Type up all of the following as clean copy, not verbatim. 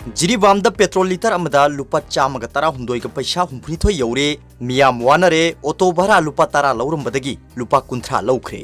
Jiribam petrol litre लुपा चामग तरा हुंदोई पैसा हुंफुनिथोई you're मियाम Wanare auto भाड़ा लुपा तरा लौरंबदगी लुपा कुंथ्रा लौख्रे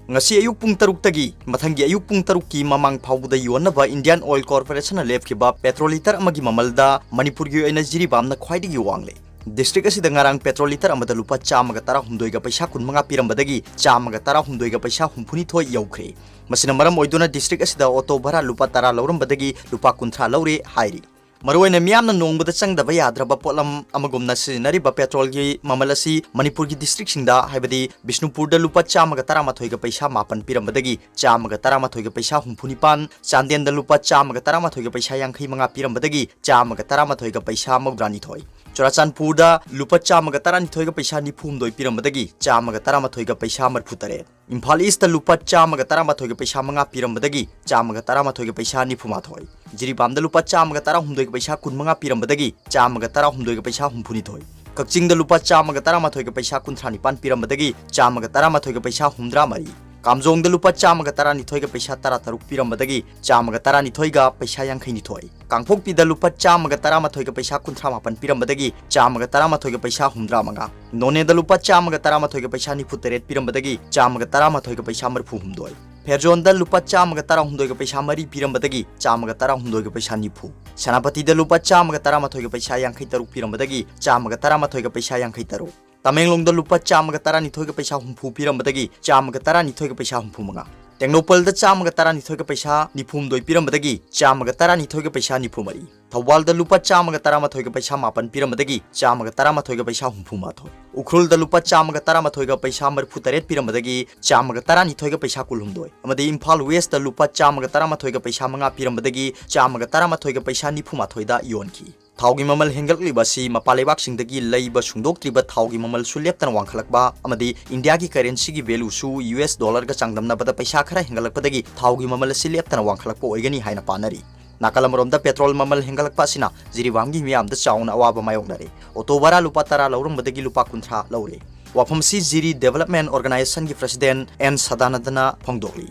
ngasi ayuk pung taruk tagi mathangi ayuk pung taruk ki mamang phawbuda yonaba Indian Oil Corporation lefkiba petrol liter amagi mamalda Manipur gi aina jiribam na khwaidigi wangle district asida ngarang petrol liter amada lupa chamaga tara humdoi ga paisa kun manga pirambadagi chamaga tara humdoi ga paisa humphuni thoi yaukhre masina maram oiduna district asida auto bhara lupa tara laurambadagi lupa kunthra laure hairi मरोइना मियामना नोंगबदा चंगदबा याद्रबा पोलम अमगुमना सिनरिबा petrol की ममल असि मणिपुर की डिस्ट्रिक्ट सिंगदा हाइबदी बिष्णुपुरदा लुपा चामगा तरामाथोय गा पैसा मापन पिरमबदगी चामगा तरामाथोय गा पैसा हुंफुनिपान चांदेनदा लुपा चामगा तरामाथोय गा पैसा यांखै मंगा पिरमबदगी चामगा तरामाथोय गा पैसा मौद्रानिथोय चुराचानपुरदा लुपा चामगा तरानिथोय गा पैसा निफुमदोय पिरमबदगी चामगा तरामाथोय गा पैसा मरफुतरे इम्फाल ईस्ट लुपा चामगा तरामाथोय गा पैसा मंगा पिरमबदगी चामगा तरामाथोय गा पैसा निफुमाथोय जिरीबामदा लुपा चामगा तरा हुंदोय गा पैसा कुनमंगा पिरमबदगी चामगा तरा हुंदोय गा पैसा हुंफुनिथोय कक्चिंगदा लुपा चामगा तरामाथोय गा पैसा कुंथ्रानिपान पिरमबदगी चामगा तरामाथोय गा पैसा हुंद्रा मरी कामजोंगदा लुपा चामगा तरानिथोय गा पैसा तरा तरुक पिरमबदगी चामगा तरानिथोय गा पैसा यांखैनिथोय कांगफोकपीदा लुपा चामगा तरामाथोय गा पैसा कुंथ्रा मापन पिरमबदगी चामगा तरामाथोय गा पैसा हुंद्रा मंगा नोनेदा लुपा चामगा तरामाथोय गा पैसा निफुतरेत पिरमबदगी चामगा तरामाथोय गा पैसा मरफु हुंदोय फेरजोंदा लुपा चामगा तरा हुंदोय गा पैसा मरी पिरमबदगी चामगा तरा हुंदोय गा पैसा निफु सेनापतिदा लुपा चामगा तरामाथोय गा पैसा यांखै तरुक पिरमबदगी चामगा तरामाथोय गा पैसा यांखै तरुक तमेंगलोंगदा लुपा चामगा तरानिथोय गा पैसा हुंफु पिरमबदगी चामगा तरानिथोय गा पैसा हुंफु मंगा टेक्नोपलदा चामगा तरानिथोय गा पैसा निफुमदोय पिरमबदगी चामगा तरानिथोय गा पैसा निफु मरी थौबालदा लुपा चामगा तरामाथोय गा पैसा मापन पिरमबदगी चामगा तरामाथोय गा पैसा हुंफु माथोय उख्रुलदा लुपा चामगा तरामाथोय गा पैसा मरफु तरेत पिरमबदगी चामगा तरानिथोय गा पैसा कुलहुमदोय अमदि इम्फाल वेस्टदा लुपा चामगा तरामाथोय गा पैसा मंगा पिरमबदगी चामगा तरामाथोय गा पैसा निफु माथोयदा योनखी थाउगी ममल हेंगलक्लिबासी मपालेबाक सिंगदगी लैबा सुंदोक्त्रिबा थाउगी ममल सुलेप्तन वांखलकबा अमदि इंडिया की करेंसी की वैल्यू सु US डॉलर का चांगदमनाबदा पैसा खरा हेंगलकपदगी थाउगी ममल सिलेप्तन वांखलकपा ओइगनी हाइना पानरी नाकालमरोमदा पेट्रोल ममल हेंगलकपासिना जिरीबामगी मियामदा चाउना अवाबा मायोंगनरे ऑटो भाड़ा लुपा तरा लौरंबदगी लुपा कुंथ्रा लौरे वाफमसी जिरी डेवलपमेंट ऑर्गेनाइजेशन की प्रेसिडेंट एन सदानंदना फोंदोकली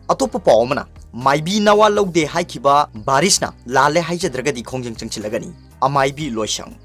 अतोप पावमना माइबी नवा लौदे हाइखिबा बारिसना लाले हाइजद्रगदी खोंजंग चंगचिलगनी अमाइबी लोइसंग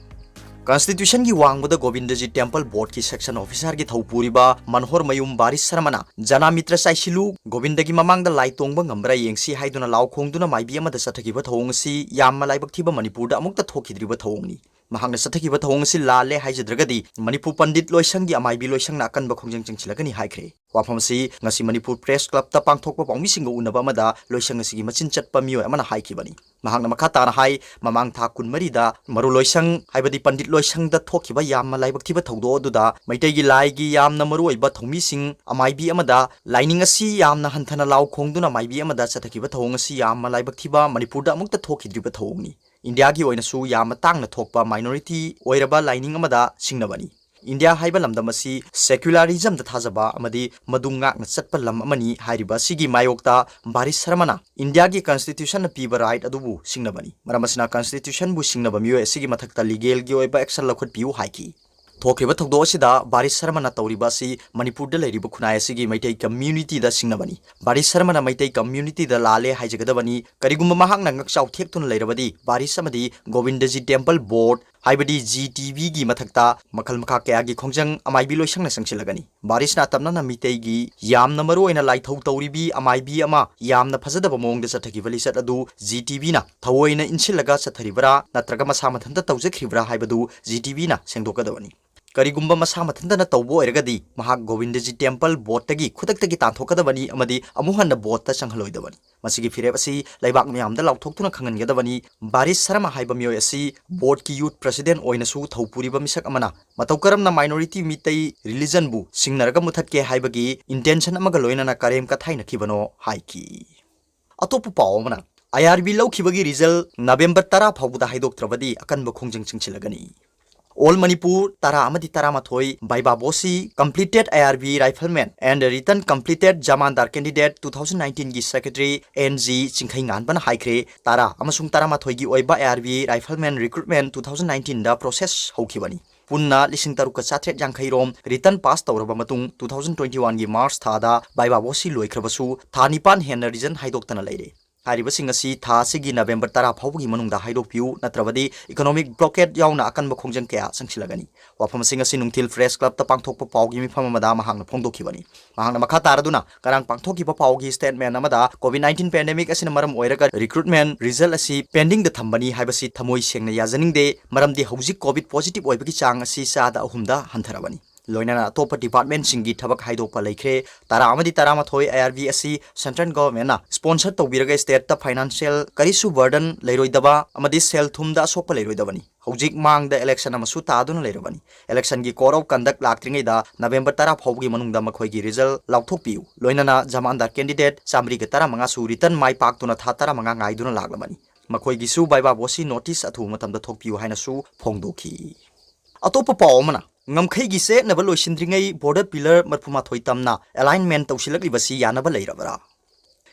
कॉन्स्टिट्यूशन की वांगबदा गोविंदजी टेम्पल बोर्ड की सेक्शन ऑफिसर की थौपुरीबा मनोहर मयूम बारिस शर्मना जना मित्र साइसिलु गोविंदगी ममांगदा लाइतोंगबा ngambra yengsi haiduna laukhongduna maibi amada sathakiba thongsi yamma laibakथिबा मणिपुरदा अमुक्ता थोखिद्रिबा थौंगनी mahangna sathakiba thongsi लाले हाइजद्रगदी मणिपुर पंडित लोइसंग की अमाइबी Loisang नाकनबा खोंजंग चंगचिलगनी हाइख्रे वाफमसी ngasi Manipur press club ता पांगथोकबा पांगमिसिंग उनबा अमदा लोइसंग असि मचिन चटपा मियो अमना हाइखिबनी mahangna makha tana hai mamang tha kunmari da maru loisang haibadi pandit loisang da thokhiba yamma laibakथिबा thौदो दुदा Meitei gi lai gi yamna maru oiba thomi sing amaibi amada lining asi yamna hanthana law khongduna maibi amada chathakiba thong asi yamma laibakथिबा manipur da amukta thokhidriba thongni india gi oina su yamma tangna thokpa minority oiraba lining amada singnabani India हाइबा लमदम असि secularism द थाजबा अमदि मदुंगा नचतपा लम अमनी हाइरिबा सिगी मायोक्ता बारिस शर्मना इंडिया की कॉन्स्टिट्यूशन पीबा राइट अदुबु सिंगनबनी मरमसना कॉन्स्टिट्यूशन बु सिंगनबा मियो सिगी मथक्ता लीगल गी ओइबा एक्शन लखत पियु हाइकी थोखिबा थौदो सिदा बारिस शर्मना तौरिबा सि मणिपुर द लेरिबा खुनाय सिगी मैतै कम्युनिटी दा सिंगनबनी बारिस शर्मना मैतै कम्युनिटी दा लाले हाइजगदबनी करिगुम महंगना ngakchau thekthun leirabadi बारिस अमदि गोविंदजी टेम्पल बोर्ड हाइबदी GTV की मथक्ता मखल मखा कया की खोंजंग अमाइबी लोइसंगना संगचिलगनी बारिसना तमना मितैगी यामना मरोइना लाइथौ तौरिबी अमाइबी अमा यामना फजदबा मोंगदा चथकिबा लिसत अदु GTV ना थवोइना इनसिलगा चथरिबरा नत्रगा मसा मथंता तौजखिबरा हाइबदु GTV ना सेंदोकदबनी करिगुम्बा मसा मथंदना तौबो ओइरगदी महाक गोविंदजी टेम्पल बोर्डतगी खुदक्तगी तांथोकदबनी अमदि अमुहन बोर्डता चंगहलोइदबनी मसिगी फिरेब असि लैबाक म्यामदा लाउथोक्तुना खंगनगदबनी बारिस शर्मा हाइबा मियोय असि बोर्ड की यूथ प्रेसिडेंट ओइनसु थौपुरीबा मिसक अमना मतौ करमना माइनॉरिटी मितै रिलीजन बु सिंगनरगा मुथतके हाइबगी इंटेंशन अमगा लोइनना करेम का थाइनखिबनो हाइकी अतोप पावमना IRB लौखिबगी रिजल्ट नवेंबर 10 फाउबदा हाइदोक्त्रबदी अकनब खोंजंग चिंगचिलगनी All Manipur Tara Amadi Taramathoi by Babosi completed IRB rifleman and written completed Jamandar candidate 2019 gi secretary NG Chingkhaingan ban haikre Tara amasung Taramathoi gi oiba IRB rifleman recruitment 2019 da process hokhibani punna lising taruka chatret jangkhairom written pass tawraba matung 2021 gi March thada by Babosi loikhrabasu thanipan hen region haidoktana leire हारिबसिंग असि था सिगी November 10 फाउबगी मनुंगदा हाइदोपियु नत्रबदी economic blockade याउना अकन बखोंजंग कया संगसिलगनी वाफमसिंग असि नुंथिल fresh club त पांगथोकप पाउगी मिफम मदा महांगना फोंदोखिबनी महांगना मखा तारदुना करंग पांगथोकिबा पाउगी statement अमदा कोविड-19 pandemic असिन मरम ओइरगा recruitment result असि pending the थंबनी हाइबसि थमोइ सेंगना याजनिंगदे मरमदि हौजिक Covid positive ओइबगी चांग असि सादा अहुमदा हंथरबनी लोइना अतोप डिपार्टमेंट सिंगी थबक हाइदोप लेख्रे तारा अमदि तारामाथोय आईआरबी असि सेंट्रल गवर्नमेंट ना स्पॉन्सर तौबिरगा स्टेट ता फाइनेंशियल करिसु बर्डन लेरोइदबा अमदि सेल थुमदा सोप लेरोइदबनी हौजिक मांग द इलेक्शन अमसु तादुना लेरबनी इलेक्शन की code of conduct लाक्त्रिङैदा November 10 फाउबगी मनुंगदा मखोयगी result लाउथोकपियु लोइना जमानदार candidate Chamari के 15 सु रिटर्न माइ पाक्तुना था 15 गाइदुना लागलबनी मखोयगिसु viva बोसी notice अथु मतमदा थोकपियु हाइनासु फोंदोखी Atop पावमना ngam se na balo shindringai border pillar marphuma thoi tamna alignment tawsilakli basi yanaba leirabara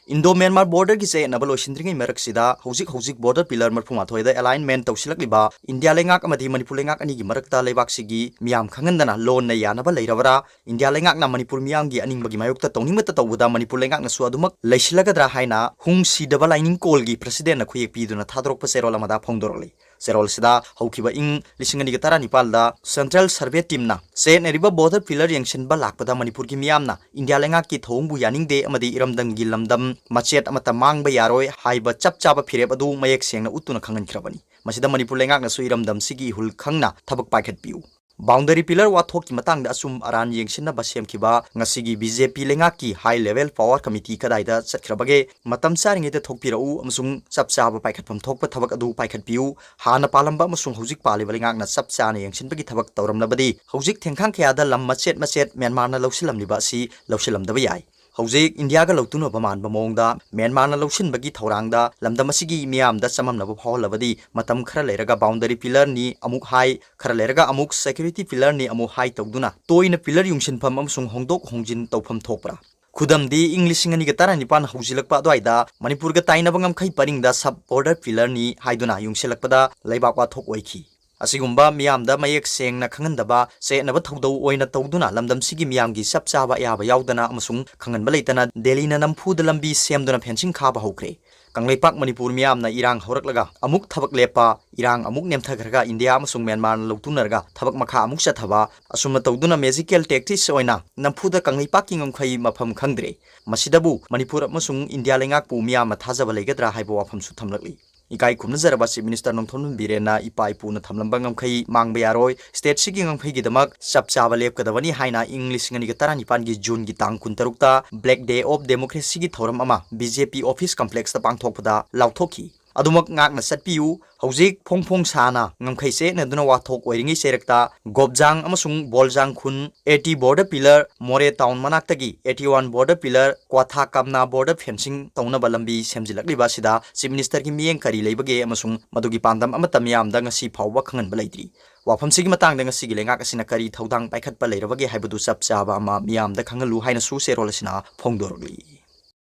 Indo Myanmar border ki se na balo shindringai merak sida hojik border pillar marphuma thoi da alignment tawsilakli ba India lengak amadi Manipur lengak ani gi marakta leibak sigi miyam khangandana lon na yanaba leirabara India lengak na Manipur miyam gi aning bagi mayokta tawningmata tawbuda Manipur lengak na su adumak leisilagadra haina hung sidaba lining call gi president na khuyek piduna thadrok pa serol amada phongdoroli Serol sida haukiba ing lisingani gatara nipalda Central Survey Team na se neriba border pillar yangshin ba lakpada Manipur ki miyam na India lenga ki thongbu yaning de amadi iramdang gi lamdam machet amata mangba yaroi haiba chap chaba phireb adu mayek sengna utuna khangan khrabani masida Manipur lenga na su iramdam sigi hul khangna thabak paikhat piu Boundary pillar wathok ki matang da asum aran yengsin na basem kiba ngasigi BJP lenga ki high level power committee kadai da chatkrabage matam saringe de thokpirau amasung sapcha ba paikhatpam thokpa thabak adu paikhat piu hana palamba amasung hojik pali balengak na sapcha na yengsin bagi thabak tawramlabadi hojik thengkhang khya da lam machet Myanmar na lawsilam liba si lawsilam da bayai Hojik India ga lautuno baman bamongda Myanmar na lawsin bagi thorangda lamdam asigi miyam da samamna ba phawlabadi matam khara leraga boundary pillar ni amuk hai khara leraga amuk security pillar ni amuk hai tawduna toina pillar yungsin pham amsung hongdok hongjin tawpham thokpra Khudamdi English ngani ga tara nipan hujilakpa adwaida Manipur ga taina bangam khai paringda sub border pillar ni haiduna yungsilakpada laibakwa thok oikhi Asigumba miyamda mayek sengna khangandaba se naba thodau oina tawduna lamdam sigi miyamgi sapchaba yaba yaudana amasung khanganba leitana Delhi na nampu da lambi semduna fencing khaba hokre Kangleipak Manipur miyamna irang horaklaga amuk thabak lepa irang amuk nemthagraga India amasung Myanmar na lawtunarga thabak makha amuk chathaba asumna tawduna magical tactics oina nampu da Kangleipak ki ngamkhai mafam khangdre masidabu Manipur amasung India lengak pu miyam thajaba leigadra haibo wafam su thamlakli Ikai kumna zaraba Chief Minister Nongthon Birena ipai puna thamlamba ngamkhai mangba yaroi state sigi ngamkhai gi damak sapchaba lepkadawani haina English ngani ga 19 gi June gi tang 16 ta Black Day of Democracy gi thoram ama BJP office complex ta pangthokpada lauthoki adumak ngakna satpiu hojik phongphong sana ngamkhaise na duna wathok oiringi serakta gobjang amasung boljang khun 80 border pillar more town manaktagi 81 border pillar kwatha kamna border fencing tawna balambi semjilakli basida chief minister ki miyeng kari leibage amasung madugi pandam amatam yamda ngasi phawwa khangan balaitri wafam sigi matang da ngasi gilengak asina kari thodang paikhat pa leirabage haibadu sapchaba ama miyamda khangalu haina su serol asina phongdorli